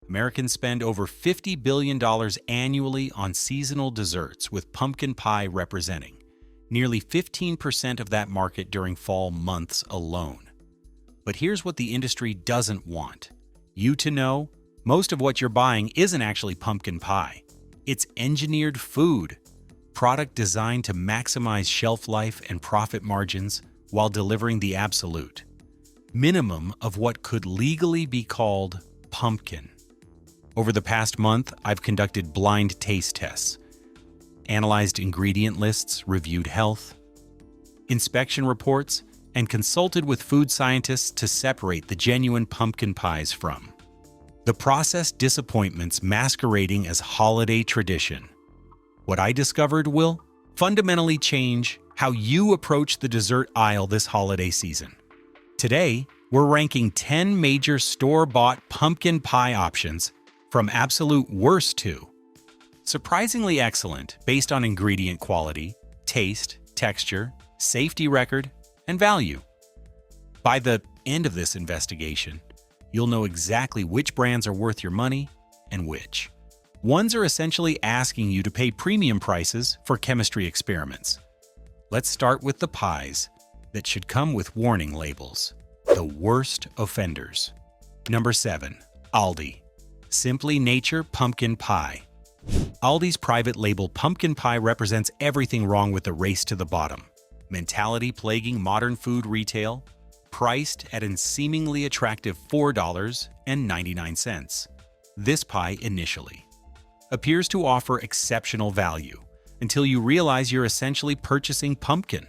Americans spend over $50 billion annually on seasonal desserts, with pumpkin pie representing nearly 15% of that market during fall months alone. But here's what the industry doesn't want you to know: most of what you're buying isn't actually pumpkin pie. It's engineered food, product designed to maximize shelf life and profit margins while delivering the absolute minimum of what could legally be called pumpkin. Over the past month, I've conducted blind taste tests, analyzed ingredient lists, reviewed health, inspection reports, and consulted with food scientists to separate the genuine pumpkin pies from the processed disappointments masquerading as holiday tradition. What I discovered will fundamentally change how you approach the dessert aisle this holiday season. Today, we're ranking 10 major store-bought pumpkin pie options from absolute worst to surprisingly excellent based on ingredient quality, taste, texture, safety record, and value. By the end of this investigation, you'll know exactly which brands are worth your money and which ones are essentially asking you to pay premium prices for chemistry experiments. Let's start with the pies that should come with warning labels. The worst offenders. Number 7. Aldi. Simply Nature Pumpkin Pie. Aldi's private label pumpkin pie represents everything wrong with the race to the bottom mentality plaguing modern food retail, priced at an seemingly attractive $4.99. This pie initially appears to offer exceptional value until you realize you're essentially purchasing pumpkin,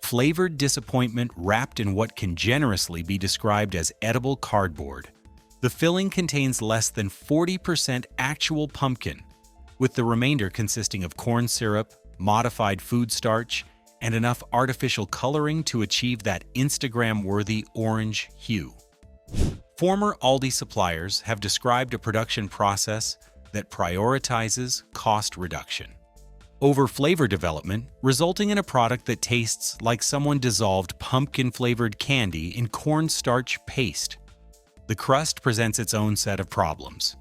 flavored disappointment wrapped in what can generously be described as edible cardboard. The filling contains less than 40% actual pumpkin, with the remainder consisting of corn syrup, modified food starch, and enough artificial coloring to achieve that Instagram-worthy orange hue. Former Aldi suppliers have described a production process that prioritizes cost reduction over flavor development, resulting in a product that tastes like someone dissolved pumpkin-flavored candy in cornstarch paste. The crust presents its own set of problems.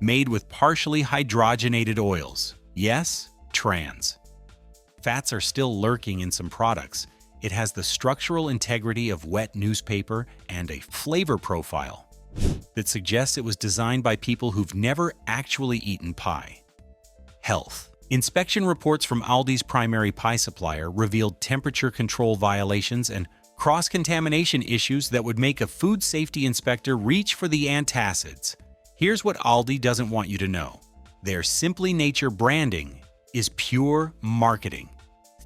Made with partially hydrogenated oils, yes, trans fats are still lurking in some products. It has the structural integrity of wet newspaper and a flavor profile that suggests it was designed by people who've never actually eaten pie. Health. Inspection reports from Aldi's primary pie supplier revealed temperature control violations and cross-contamination issues that would make a food safety inspector reach for the antacids. Here's what Aldi doesn't want you to know. Their Simply Nature branding is pure marketing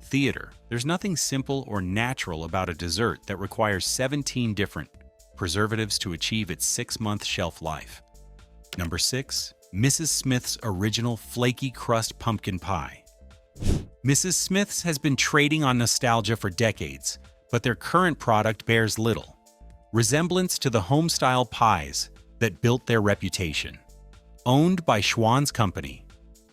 theater. There's nothing simple or natural about a dessert that requires 17 different preservatives to achieve its 6-month shelf life. Number 6. Mrs. Smith's Original Flaky Crust Pumpkin Pie. Mrs. Smith's has been trading on nostalgia for decades, but their current product bears little resemblance to the home-style pies that built their reputation. Owned by Schwann's Company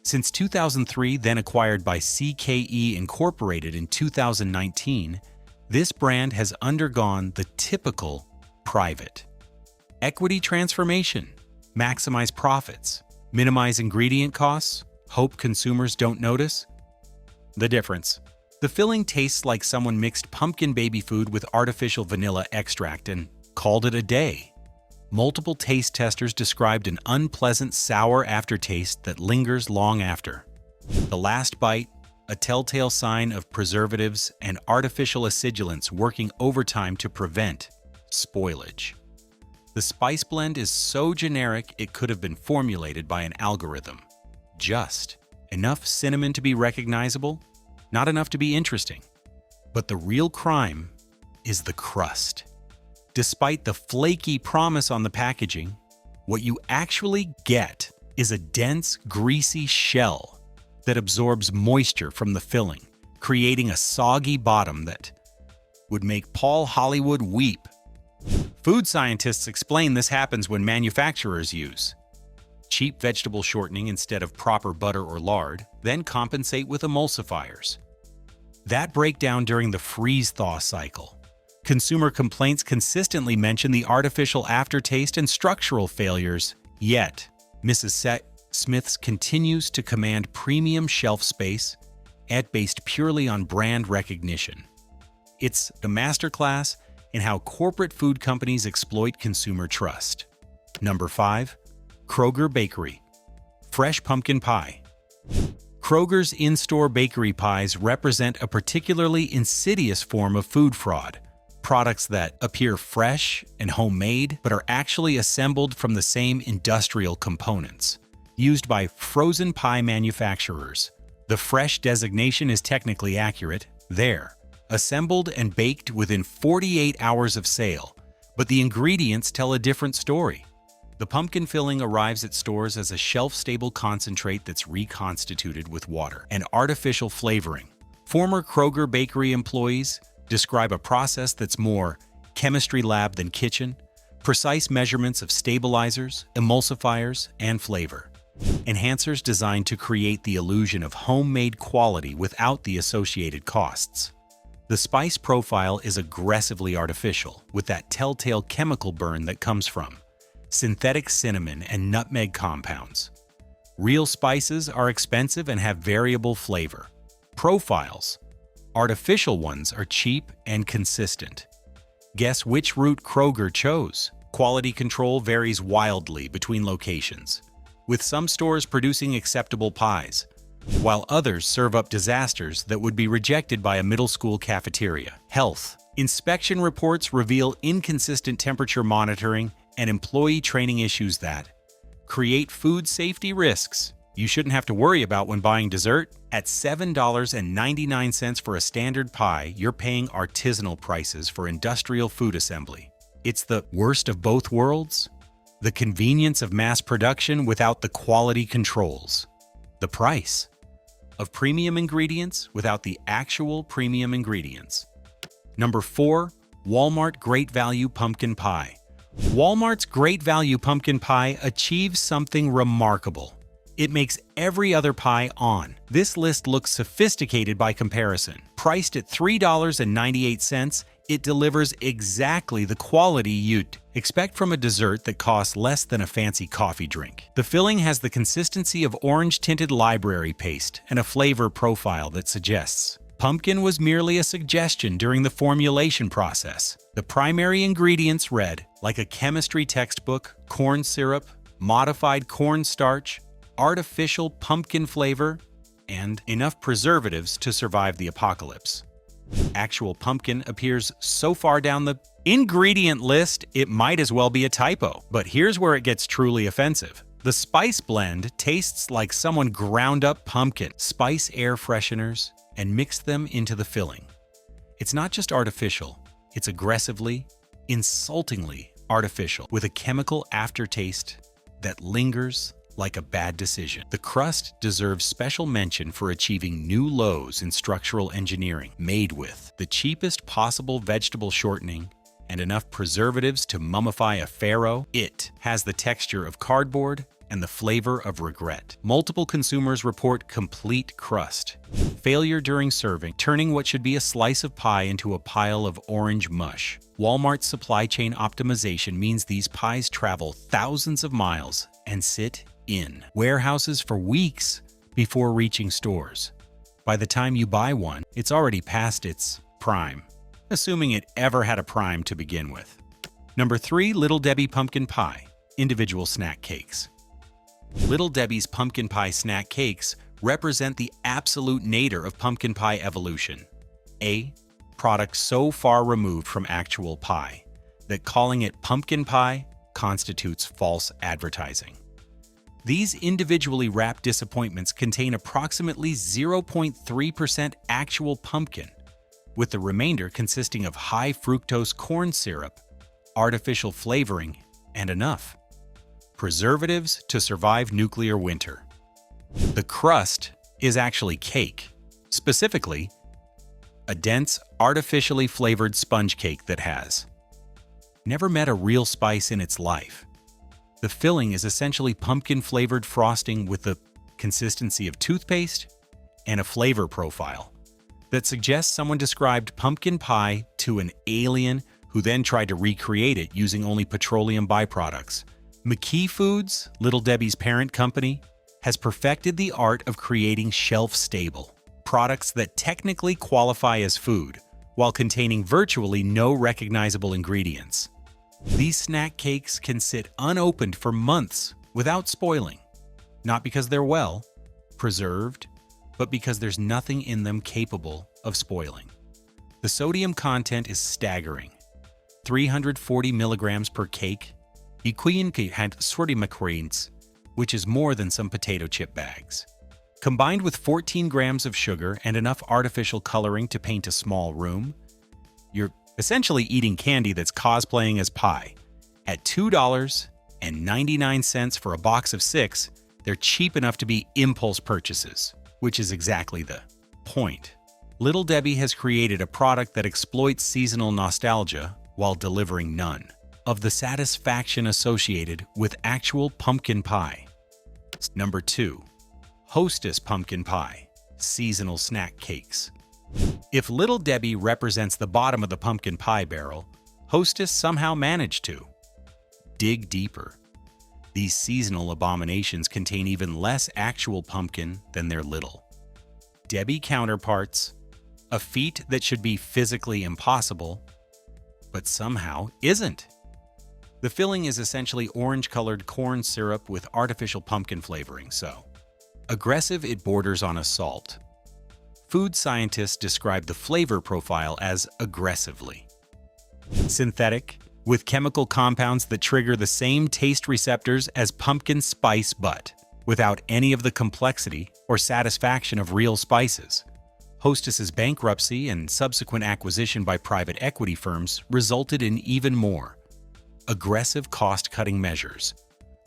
since 2003, then acquired by CKE Incorporated in 2019, this brand has undergone the typical private equity transformation: maximize profits, minimize ingredient costs, hope consumers don't notice. The difference: the filling tastes like someone mixed pumpkin baby food with artificial vanilla extract and called it a day. Multiple taste testers described an unpleasant sour aftertaste that lingers long after the last bite, a telltale sign of preservatives and artificial acidulants working overtime to prevent spoilage. The spice blend is so generic it could have been formulated by an algorithm. Just enough cinnamon to be recognizable, not enough to be interesting. But the real crime is the crust. Despite the flaky promise on the packaging, what you actually get is a dense, greasy shell that absorbs moisture from the filling, creating a soggy bottom that would make Paul Hollywood weep. Food scientists explain this happens when manufacturers use cheap vegetable shortening instead of proper butter or lard, then compensate with emulsifiers that break down during the freeze-thaw cycle. Consumer complaints consistently mention the artificial aftertaste and structural failures, yet Smith's continues to command premium shelf space based purely on brand recognition. It's a masterclass in how corporate food companies exploit consumer trust. Number 5. Kroger Bakery. Fresh pumpkin pie. Kroger's in-store bakery pies represent a particularly insidious form of food fraud. Products that appear fresh and homemade but are actually assembled from the same industrial components used by frozen pie manufacturers. The fresh designation is technically accurate there, assembled and baked within 48 hours of sale, but the ingredients tell a different story. The pumpkin filling arrives at stores as a shelf-stable concentrate that's reconstituted with water and artificial flavoring. Former Kroger Bakery employees describe a process that's more chemistry lab than kitchen, precise measurements of stabilizers, emulsifiers, and flavor. Enhancers designed to create the illusion of homemade quality without the associated costs. The spice profile is aggressively artificial, with that telltale chemical burn that comes from synthetic cinnamon and nutmeg compounds. Real spices are expensive and have variable flavor profiles. Artificial ones are cheap and consistent. Guess which route Kroger chose? Quality control varies wildly between locations, with some stores producing acceptable pies, while others serve up disasters that would be rejected by a middle school cafeteria. Health. Inspection reports reveal inconsistent temperature monitoring and employee training issues that create food safety risks you shouldn't have to worry about when buying dessert. At $7.99 for a standard pie, you're paying artisanal prices for industrial food assembly. It's the worst of both worlds. The convenience of mass production without the quality controls. The price of premium ingredients without the actual premium ingredients. Number 4. Walmart Great Value Pumpkin Pie. Walmart's Great Value Pumpkin Pie achieves something remarkable. It makes every other pie on. This list looks sophisticated by comparison. Priced at $3.98, it delivers exactly the quality you'd expect from a dessert that costs less than a fancy coffee drink. The filling has the consistency of orange-tinted library paste and a flavor profile that suggests pumpkin was merely a suggestion during the formulation process. The primary ingredients read like a chemistry textbook: corn syrup, modified cornstarch, artificial pumpkin flavor, and enough preservatives to survive the apocalypse. Actual pumpkin appears so far down the ingredient list, it might as well be a typo. But here's where it gets truly offensive. The spice blend tastes like someone ground up pumpkin, spice air fresheners, and mixed them into the filling. It's not just artificial, it's aggressively, insultingly artificial, with a chemical aftertaste that lingers like a bad decision. The crust deserves special mention for achieving new lows in structural engineering, made with the cheapest possible vegetable shortening and enough preservatives to mummify a pharaoh. It has the texture of cardboard and the flavor of regret. Multiple consumers report complete crust failure during serving, turning what should be a slice of pie into a pile of orange mush. Walmart's supply chain optimization means these pies travel thousands of miles and sit in warehouses for weeks before reaching stores. By the time you buy one, it's already past its prime, assuming it ever had a prime to begin with. Number 3. Little Debbie Pumpkin Pie. Individual snack cakes. Little Debbie's pumpkin pie snack cakes represent the absolute nadir of pumpkin pie evolution. A product so far removed from actual pie that calling it pumpkin pie constitutes false advertising. These individually wrapped disappointments contain approximately 0.3% actual pumpkin, with the remainder consisting of high fructose corn syrup, artificial flavoring, and enough preservatives to survive nuclear winter. The crust is actually cake, specifically a dense, artificially flavored sponge cake that has never met a real spice in its life. The filling is essentially pumpkin-flavored frosting with the consistency of toothpaste and a flavor profile that suggests someone described pumpkin pie to an alien who then tried to recreate it using only petroleum byproducts, McKee Foods, Little Debbie's parent company, has perfected the art of creating shelf-stable products that technically qualify as food while containing virtually no recognizable ingredients. These snack cakes can sit unopened for months without spoiling, not because they're well preserved, but because there's nothing in them capable of spoiling. The sodium content is staggering. 340 milligrams per cake, equivalent 40 macroins, which is more than some potato chip bags. Combined with 14 grams of sugar and enough artificial coloring to paint a small room, you're essentially eating candy that's cosplaying as pie. At $2.99 for a box of 6, they're cheap enough to be impulse purchases, which is exactly the point. Little Debbie has created a product that exploits seasonal nostalgia while delivering none of the satisfaction associated with actual pumpkin pie. Number 2. Hostess Pumpkin Pie Seasonal Snack Cakes. If Little Debbie represents the bottom of the pumpkin pie barrel, Hostess somehow managed to dig deeper. These seasonal abominations contain even less actual pumpkin than their Little Debbie counterparts, a feat that should be physically impossible, but somehow isn't. The filling is essentially orange-colored corn syrup with artificial pumpkin flavoring, so aggressive it borders on assault. Food scientists describe the flavor profile as aggressively synthetic, with chemical compounds that trigger the same taste receptors as pumpkin spice but without any of the complexity or satisfaction of real spices. Hostess's bankruptcy and subsequent acquisition by private equity firms resulted in even more aggressive cost-cutting measures.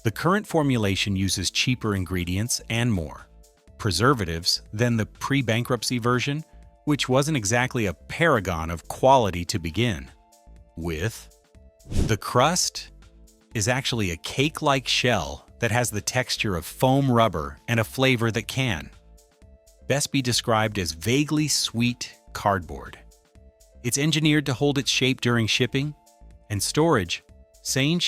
The current formulation uses cheaper ingredients and more preservatives than the pre-bankruptcy version, which wasn't exactly a paragon of quality to begin with. The crust is actually a cake-like shell that has the texture of foam rubber and a flavor that can best be described as vaguely sweet cardboard. It's engineered to hold its shape during shipping and storage, saying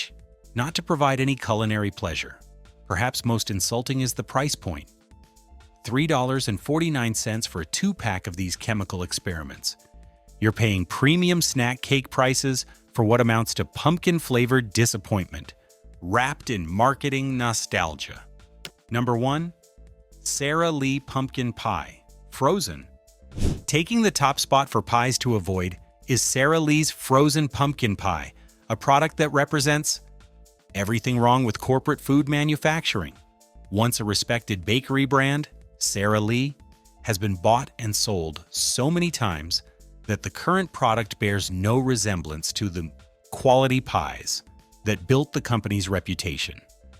not to provide any culinary pleasure. Perhaps most insulting is the price point. $3.49 for a 2-pack of these chemical experiments. You're paying premium snack cake prices for what amounts to pumpkin-flavored disappointment, wrapped in marketing nostalgia. Number 1. Sara Lee Pumpkin Pie, Frozen. Taking the top spot for pies to avoid is Sara Lee's Frozen Pumpkin Pie, a product that represents everything wrong with corporate food manufacturing. Once a respected bakery brand, Sara Lee has been bought and sold so many times that the current product bears no resemblance to the quality pies that built the company's reputation.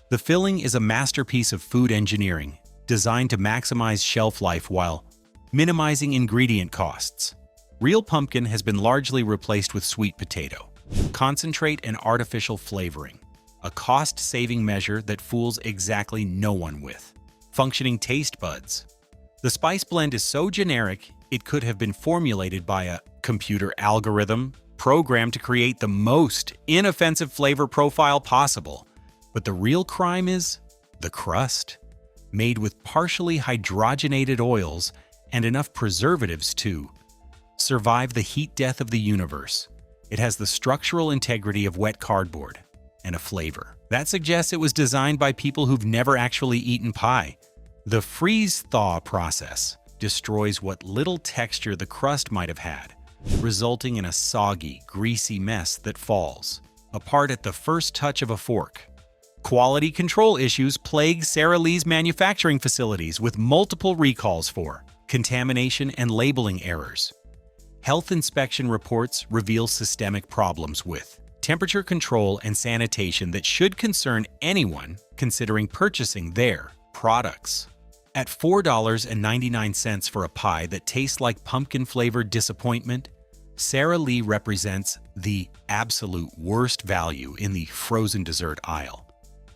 The filling is a masterpiece of food engineering designed to maximize shelf life while minimizing ingredient costs. Real pumpkin has been largely replaced with sweet potato, concentrate, and artificial flavoring, a cost-saving measure that fools exactly no one with functioning taste buds. The spice blend is so generic, it could have been formulated by a computer algorithm programmed to create the most inoffensive flavor profile possible. But the real crime is the crust, made with partially hydrogenated oils and enough preservatives to survive the heat death of the universe. It has the structural integrity of wet cardboard and a flavor that suggests it was designed by people who've never actually eaten pie. The freeze-thaw process destroys what little texture the crust might have had, resulting in a soggy, greasy mess that falls apart at the first touch of a fork. Quality control issues plague Sara Lee's manufacturing facilities with multiple recalls for contamination and labeling errors. Health inspection reports reveal systemic problems with temperature control and sanitation that should concern anyone considering purchasing their products. At $4.99 for a pie that tastes like pumpkin-flavored disappointment, Sara Lee represents the absolute worst value in the frozen dessert aisle.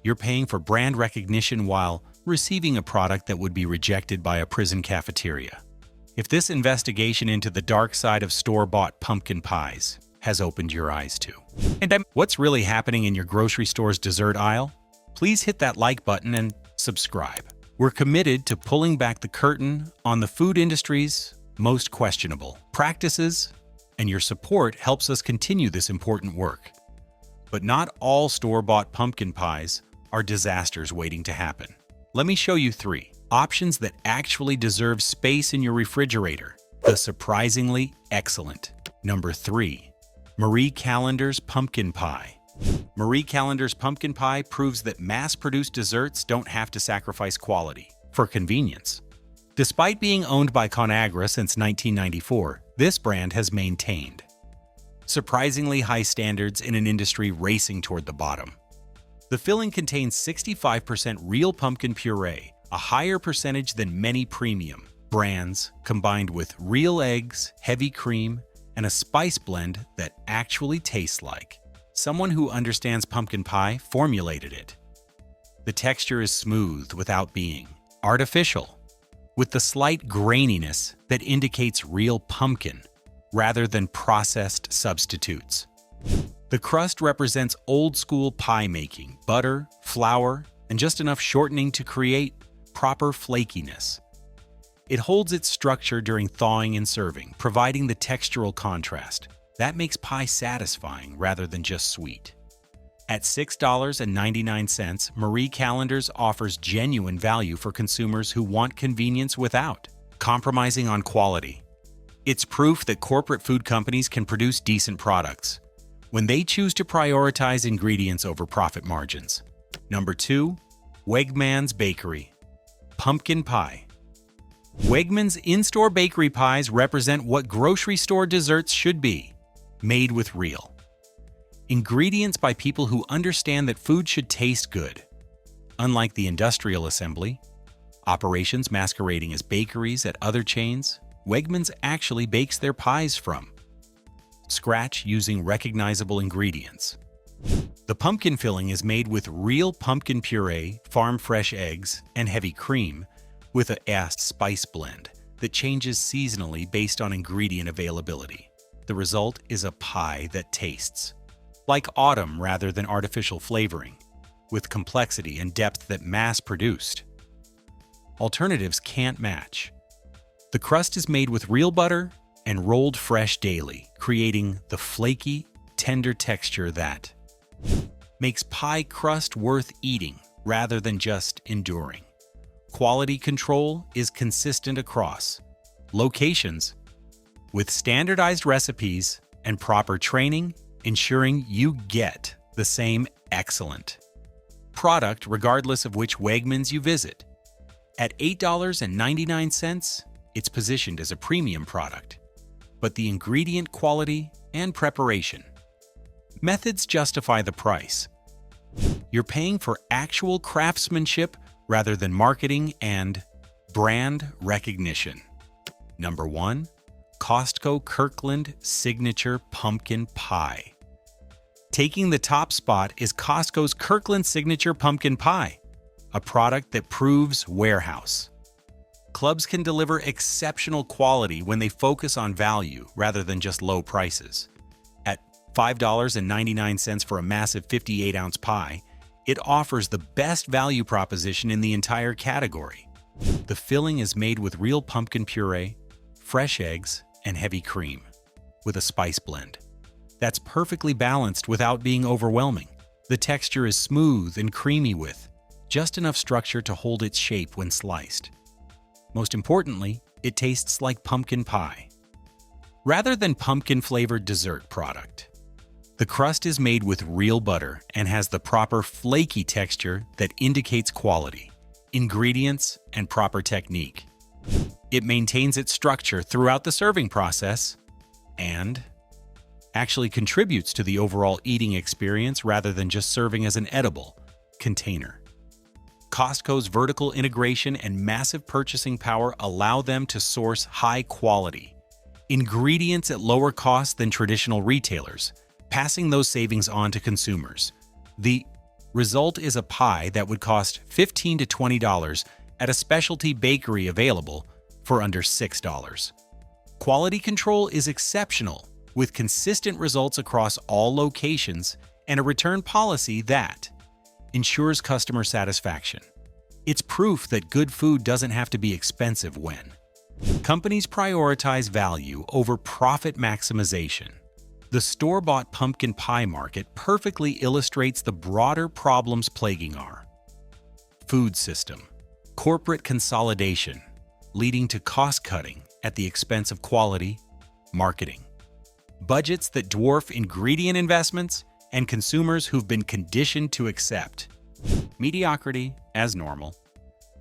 You're paying for brand recognition while receiving a product that would be rejected by a prison cafeteria. If this investigation into the dark side of store-bought pumpkin pies has opened your eyes to, and what's really happening in your grocery store's dessert aisle, please hit that like button and subscribe. We're committed to pulling back the curtain on the food industry's most questionable practices, and your support helps us continue this important work. But not all store-bought pumpkin pies are disasters waiting to happen. Let me show you 3 options that actually deserve space in your refrigerator. The surprisingly excellent. Number 3. Marie Callender's Pumpkin Pie. Marie Callender's Pumpkin Pie proves that mass-produced desserts don't have to sacrifice quality for convenience. Despite being owned by Conagra since 1994, this brand has maintained surprisingly high standards in an industry racing toward the bottom. The filling contains 65% real pumpkin puree, a higher percentage than many premium brands, combined with real eggs, heavy cream, and a spice blend that actually tastes like someone who understands pumpkin pie formulated it. The texture is smooth without being artificial, with the slight graininess that indicates real pumpkin rather than processed substitutes. The crust represents old-school pie making, butter, flour, and just enough shortening to create proper flakiness. It holds its structure during thawing and serving, providing the textural contrast. That makes pie satisfying rather than just sweet. At $6.99, Marie Callender's offers genuine value for consumers who want convenience without compromising on quality. It's proof that corporate food companies can produce decent products when they choose to prioritize ingredients over profit margins. Number 2. Wegmans Bakery. Pumpkin Pie. Wegmans in-store bakery pies represent what grocery store desserts should be, made with real ingredients by people who understand that food should taste good. Unlike the industrial assembly operations masquerading as bakeries at other chains, Wegmans actually bakes their pies from scratch using recognizable ingredients. The pumpkin filling is made with real pumpkin puree, farm-fresh eggs, and heavy cream, with a spice blend that changes seasonally based on ingredient availability. The result is a pie that tastes like autumn rather than artificial flavoring, with complexity and depth that mass-produced alternatives can't match. The crust is made with real butter and rolled fresh daily, creating the flaky, tender texture that makes pie crust worth eating rather than just enduring. Quality control is consistent across locations, with standardized recipes and proper training, ensuring you get the same excellent product regardless of which Wegmans you visit. At $8.99, it's positioned as a premium product, but the ingredient quality and preparation methods justify the price. You're paying for actual craftsmanship rather than marketing and brand recognition. Number 1. Costco Kirkland Signature Pumpkin Pie. Taking the top spot is Costco's Kirkland Signature Pumpkin Pie, a product that proves warehouse. Clubs can deliver exceptional quality when they focus on value rather than just low prices. At $5.99 for a massive 58-ounce pie, it offers the best value proposition in the entire category. The filling is made with real pumpkin puree, fresh eggs, and heavy cream, with a spice blend that's perfectly balanced without being overwhelming. The texture is smooth and creamy with just enough structure to hold its shape when sliced. Most importantly, it tastes like pumpkin pie rather than pumpkin-flavored dessert product. The crust is made with real butter and has the proper flaky texture that indicates quality, ingredients, and proper technique. It maintains its structure throughout the serving process and actually contributes to the overall eating experience rather than just serving as an edible container. Costco's vertical integration and massive purchasing power allow them to source high-quality ingredients at lower cost than traditional retailers, passing those savings on to consumers. The result is a pie that would cost $15 to $20 at a specialty bakery available for under $6. Quality control is exceptional, with consistent results across all locations and a return policy that ensures customer satisfaction. It's proof that good food doesn't have to be expensive when companies prioritize value over profit maximization. The store-bought pumpkin pie market perfectly illustrates the broader problems plaguing our food system. Corporate consolidation, leading to cost-cutting at the expense of quality, marketing, budgets that dwarf ingredient investments, and consumers who've been conditioned to accept mediocrity as normal.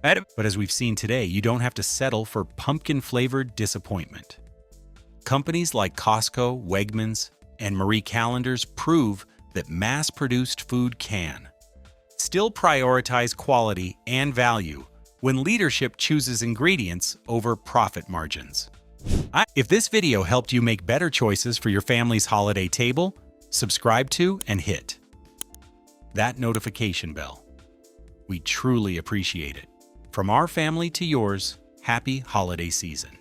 But as we've seen today, you don't have to settle for pumpkin-flavored disappointment. Companies like Costco, Wegmans, and Marie Callender's prove that mass-produced food can still prioritize quality and value when leadership chooses ingredients over profit margins. If this video helped you make better choices for your family's holiday table, subscribe to and hit that notification bell. We truly appreciate it. From our family to yours, happy holiday season.